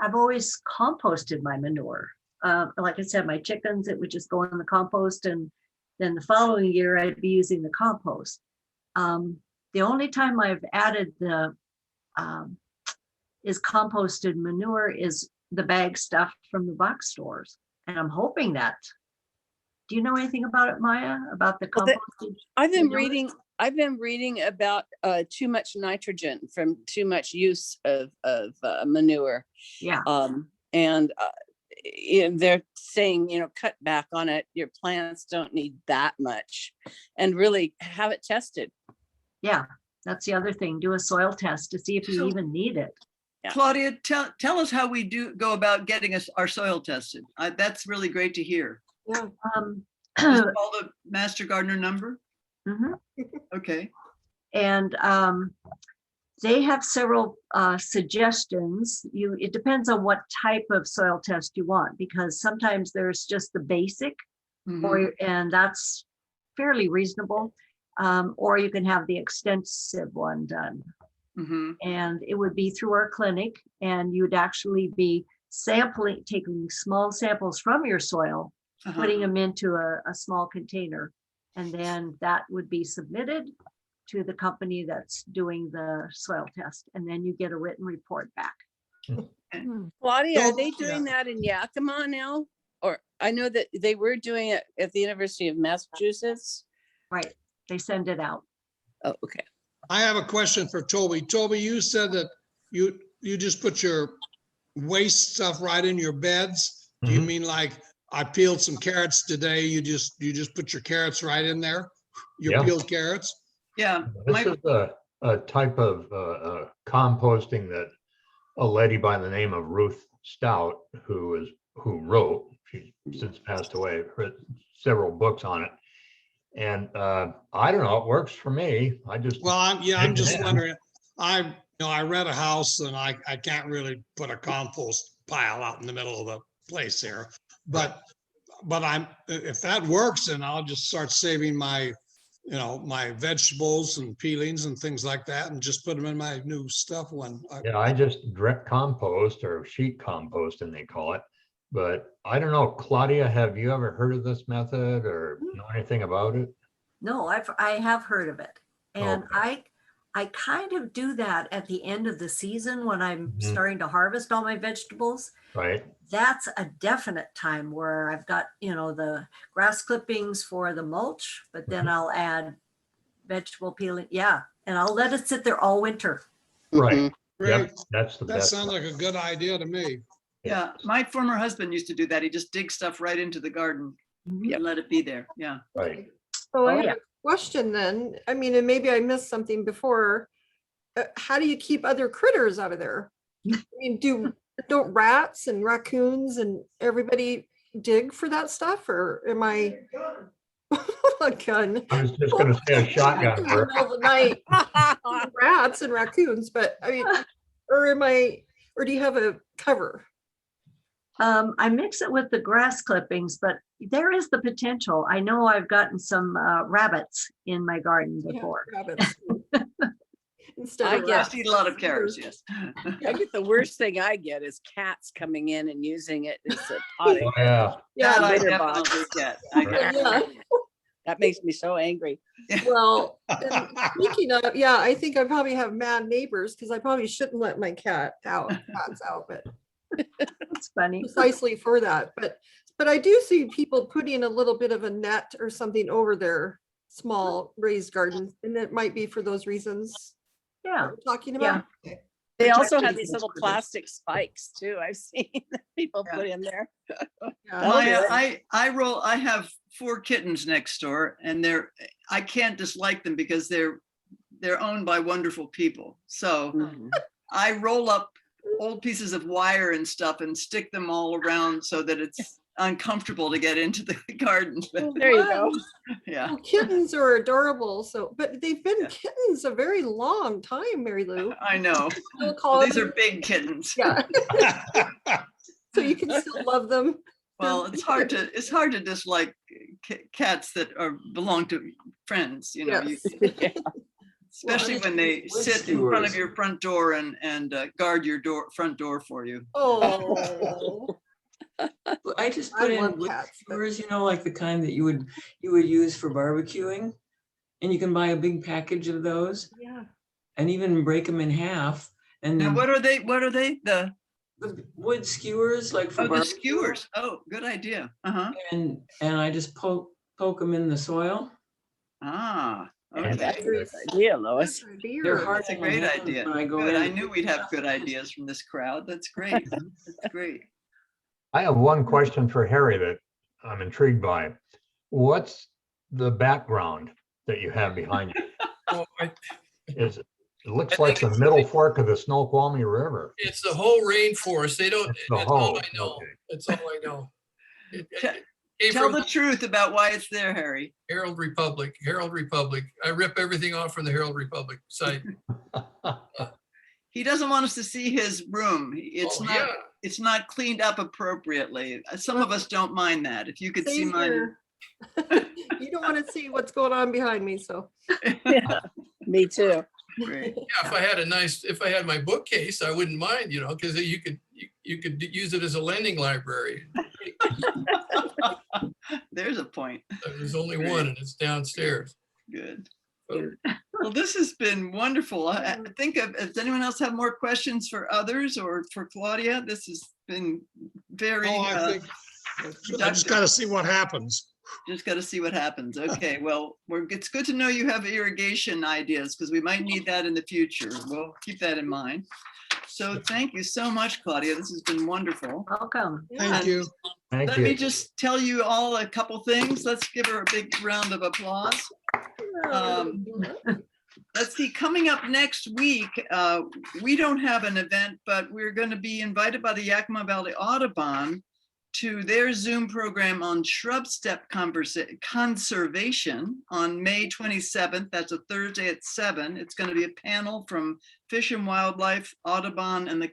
Speaker 2: I've always composted my manure. Like I said, my chickens, it would just go in the compost, and then the following year I'd be using the compost. The only time I've added the is composted manure is the bag stuff from the box stores. And I'm hoping that. Do you know anything about it, Maya? About the
Speaker 8: Well,
Speaker 2: composted?
Speaker 8: I've been
Speaker 2: manure?
Speaker 8: reading about too much nitrogen from too much use of manure.
Speaker 2: Yeah.
Speaker 8: And they're saying, cut back on it. Your plants don't need that much, and really have it tested.
Speaker 2: Yeah. That's the other thing. Do a soil test to see if you
Speaker 1: So-
Speaker 2: even need it.
Speaker 8: Yeah.
Speaker 1: Claudia, tell us how we go about getting our soil tested. That's really great to hear.
Speaker 5: Yeah.
Speaker 1: Just call the Master Gardener number.
Speaker 2: Mhm.
Speaker 1: Okay.
Speaker 2: And they have several suggestions. It depends on what type of soil test you want, because sometimes there's just the basic,
Speaker 1: Mhm.
Speaker 2: and that's fairly reasonable. Or you can have the extensive one done.
Speaker 1: Mhm.
Speaker 2: And it would be through our clinic, and you'd actually be taking small samples from your soil,
Speaker 1: Uh-huh.
Speaker 2: putting them into a small container. And then that would be submitted to the company that's doing the soil test. And then you get a written report back.
Speaker 8: Claudia, are
Speaker 3: Well,
Speaker 8: they doing that in Yakima now? Or I know that they were doing it at the University of Massachusetts.
Speaker 2: Right. They send it out.
Speaker 8: Oh, okay.
Speaker 3: I have a question for Toby. Toby, you said that you just put your waste stuff right in your beds. Do you
Speaker 6: Mhm.
Speaker 3: mean like I peeled some carrots today? You just put your carrots right in there? Your
Speaker 6: Yeah.
Speaker 3: peeled carrots?
Speaker 1: Yeah.
Speaker 6: This
Speaker 1: My,
Speaker 6: is a type of composting that a lady by the name of Ruth Stout, who wrote, she's since passed away, wrote several books on it. And I don't know, it works for me. I just,
Speaker 3: Well, I'm just
Speaker 6: Yeah.
Speaker 3: wondering, I rent a house and I can't really put a compost pile out in the middle of the place here. But if that works, then I'll just start saving my vegetables and peelings and things like that and just put them in my new stuff
Speaker 6: yeah, I just direct compost or sheet compost, and they call it. But I don't know, Claudia, have you ever heard of this method or know anything about it?
Speaker 2: No, I have heard of it. And
Speaker 6: Okay.
Speaker 2: I kind of do that at the end of the season when I'm
Speaker 6: Mhm.
Speaker 2: starting to harvest all my vegetables.
Speaker 6: Right?
Speaker 2: That's a definite time where I've got, the grass clippings for the mulch, but then I'll add vegetable peeling. Yeah. And I'll let it sit there all winter.
Speaker 6: Right.
Speaker 3: Great.
Speaker 6: Yep, that's the
Speaker 3: That
Speaker 6: best.
Speaker 3: sounds like a good idea to me.
Speaker 1: yeah, my former husband used to do that. He just dig stuff right into the garden
Speaker 2: Mhm.
Speaker 1: and let it be there. Yeah.
Speaker 6: Right.
Speaker 5: So I
Speaker 2: Oh,
Speaker 5: have
Speaker 2: yeah.
Speaker 5: a question then. I mean, and maybe I missed something before. How do you keep other critters out of there? I mean, don't rats and raccoons and everybody dig for that stuff, or am I a gun?
Speaker 6: I was just gonna say a shotgun
Speaker 5: In the
Speaker 6: work.
Speaker 5: middle of the night, rats and raccoons, but I mean, or do you have a cover?
Speaker 2: I mix it with the grass clippings, but there is the potential. I know I've gotten some rabbits in my garden
Speaker 5: Yeah,
Speaker 2: before.
Speaker 5: rabbits. Instead
Speaker 8: I
Speaker 5: of
Speaker 8: get-
Speaker 1: I
Speaker 5: rats.
Speaker 1: eat a lot of carrots, yes.
Speaker 8: I get the worst thing I get is cats coming in and using it as a potting.
Speaker 6: Oh, yeah.
Speaker 5: Yeah,
Speaker 1: That I
Speaker 8: litter box.
Speaker 1: definitely get. I get.
Speaker 5: yeah.
Speaker 8: That makes me so angry.
Speaker 5: Well, and speaking of, yeah, I think I probably have mad neighbors because I probably shouldn't let my cats out, but
Speaker 2: It's funny.
Speaker 5: precisely for that. But I do see people putting a little bit of a net or something over their small raised gardens, and it might be for those reasons
Speaker 2: Yeah.
Speaker 5: we're talking about.
Speaker 8: They also
Speaker 2: Protecting
Speaker 8: have these
Speaker 2: those
Speaker 8: little
Speaker 2: critters.
Speaker 8: plastic spikes too. I've seen people
Speaker 1: Yeah.
Speaker 8: put in there.
Speaker 5: Yeah.
Speaker 8: Maya,
Speaker 1: I have 4 kittens next door, and I can't dislike them because they're owned by wonderful people. So I roll up old pieces of wire and stuff and stick them all around so that it's uncomfortable to get into the garden. But,
Speaker 8: There you go.
Speaker 1: yeah.
Speaker 5: Well, kittens are adorable. But they've been
Speaker 1: Yeah.
Speaker 5: kittens a very long time, Mary Lou.
Speaker 1: I know.
Speaker 5: Still call
Speaker 1: These
Speaker 5: them-
Speaker 1: are big kittens.
Speaker 5: Yeah, so you can still love them.
Speaker 1: Well, it's hard to dislike cats that belong to friends,
Speaker 5: Yes.
Speaker 1: you- especially when they
Speaker 9: Wood
Speaker 1: sit in front of
Speaker 9: skewers.
Speaker 1: your front door and guard your front door for you.
Speaker 5: Oh,
Speaker 9: Well, I just
Speaker 5: I
Speaker 9: put in
Speaker 5: love
Speaker 9: wood
Speaker 5: cats, but-
Speaker 9: skewers, you know, like the kind that you would use for barbecuing. And you can buy a big package of those
Speaker 5: yeah.
Speaker 9: and even break them in half. And
Speaker 1: Now,
Speaker 9: then
Speaker 1: what are they? What are they? The
Speaker 9: the wood skewers, like for
Speaker 1: the
Speaker 9: barbecue.
Speaker 1: skewers. Oh, good idea. Uh-huh.
Speaker 9: And I just poke them in the soil.
Speaker 1: Ah,
Speaker 6: And
Speaker 1: okay.
Speaker 8: That's a good idea, Lois.
Speaker 5: Good idea.
Speaker 9: They're hard
Speaker 1: That's a
Speaker 9: on my
Speaker 1: great
Speaker 9: hands
Speaker 1: idea.
Speaker 9: when I go
Speaker 1: Good. I
Speaker 9: in.
Speaker 1: knew we'd have good ideas from this crowd. That's great. That's great.
Speaker 6: I have one question for Harry that I'm intrigued by. What's the background that you have behind you?
Speaker 7: Oh,
Speaker 6: It looks
Speaker 7: I
Speaker 6: like
Speaker 7: think
Speaker 6: the middle fork of the Snoqualmie River.
Speaker 7: it's the whole rainforest. They don't,
Speaker 6: It's the
Speaker 7: that's all
Speaker 6: whole,
Speaker 7: I know.
Speaker 6: okay.
Speaker 7: That's all I know.
Speaker 1: Te-
Speaker 7: Came
Speaker 1: Tell
Speaker 7: from
Speaker 1: the truth about why it's there, Harry.
Speaker 7: Herald Republic. I rip everything off from the Herald Republic site.
Speaker 1: He doesn't want us to see his room. It's
Speaker 7: Oh,
Speaker 1: not.
Speaker 7: yeah.
Speaker 1: It's not cleaned up appropriately. Some of us don't mind that. If you could see
Speaker 5: Same
Speaker 1: mine.
Speaker 5: here. You don't want to see what's going on behind me, so.
Speaker 8: Yeah, me too.
Speaker 1: Great.
Speaker 7: Yeah, if I had my bookcase, I wouldn't mind, you know, because you could use it as a lending library.
Speaker 1: There's a point.
Speaker 7: There's only one and it's downstairs.
Speaker 1: Good.
Speaker 7: So,
Speaker 1: Well, this has been wonderful. I think, does anyone else have more questions for others or for Claudia? This has been very,
Speaker 3: Oh, I think, I just got to see what happens.
Speaker 1: just got to see what happens. Okay, well, it's good to know you have irrigation ideas because we might need that in the future. We'll keep that in mind. So thank you so much, Claudia. This has been wonderful.
Speaker 2: Welcome.
Speaker 3: Thank you.
Speaker 6: Thank
Speaker 1: Let me
Speaker 6: you.
Speaker 1: just tell you all a couple things. Let's give her a big round of applause. Let's see, coming up next week, we don't have an event, but we're going to be invited by the Yakima Valley Audubon to their Zoom program on shrub step conservation on May 27th. That's a Thursday at 7. It's going to be a panel from Fish and Wildlife, Audubon, and the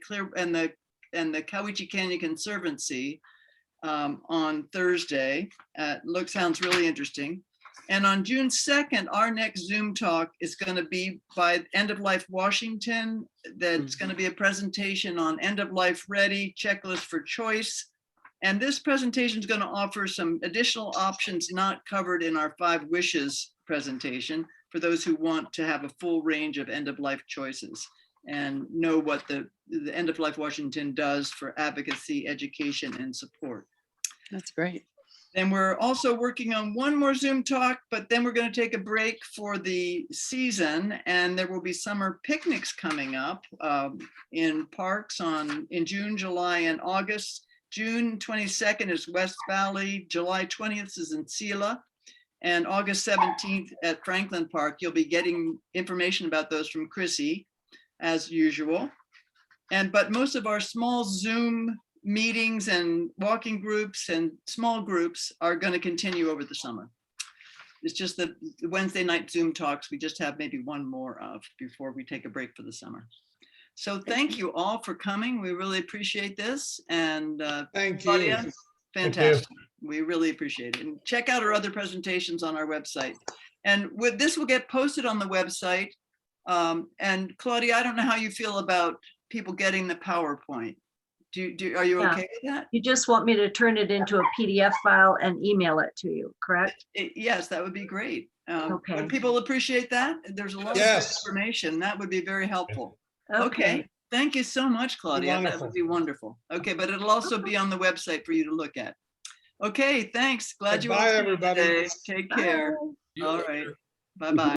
Speaker 1: Cowiche Canyon Conservancy on Thursday. Sounds really interesting. And on June 2nd, our next Zoom talk is going to be by End of Life Washington. That's going to be a presentation on end of life ready checklist for choice. And this presentation is going to offer some additional options not covered in our 5 wishes presentation for those who want to have a full range of end of life choices and know what the End of Life Washington does for advocacy, education, and support.
Speaker 8: That's great.
Speaker 1: Then we're also working on one more Zoom talk, but then we're going to take a break for the season, and there will be summer picnics coming up in parks in June, July, and August. June 22nd is West Valley, July 20th is in Selah, and August 17th at Franklin Park. You'll be getting information about those from Chrissy, as usual. But most of our small Zoom meetings and walking groups and small groups are going to continue over the summer. It's just the Wednesday night Zoom talks we just have maybe one more of before we take a break for the summer. So thank you all for coming. We really appreciate this. And
Speaker 3: Thank
Speaker 1: Claudia,
Speaker 3: you.
Speaker 1: fantastic. We really appreciate it. And check out our other presentations on our website. And this will get posted on the website. And Claudia, I don't know how you feel about people getting the PowerPoint. Are you
Speaker 2: Yeah.
Speaker 1: okay with that?
Speaker 2: You just want me to turn it into a PDF file and email it to you, correct?
Speaker 1: Yes, that would be great.
Speaker 2: Okay.
Speaker 1: Would people appreciate that? There's a lot
Speaker 3: Yes.
Speaker 1: of information. That would be very helpful. Okay. Thank you so much, Claudia. That
Speaker 3: Wonderful.
Speaker 1: would be wonderful. Okay, but it'll also be on the website for you to look at. Okay, thanks. Glad you all
Speaker 3: Bye,
Speaker 1: came
Speaker 3: everybody.
Speaker 1: today. Take care.
Speaker 2: Bye.
Speaker 7: you
Speaker 1: All
Speaker 7: look
Speaker 1: right.
Speaker 7: there.
Speaker 1: Bye-bye.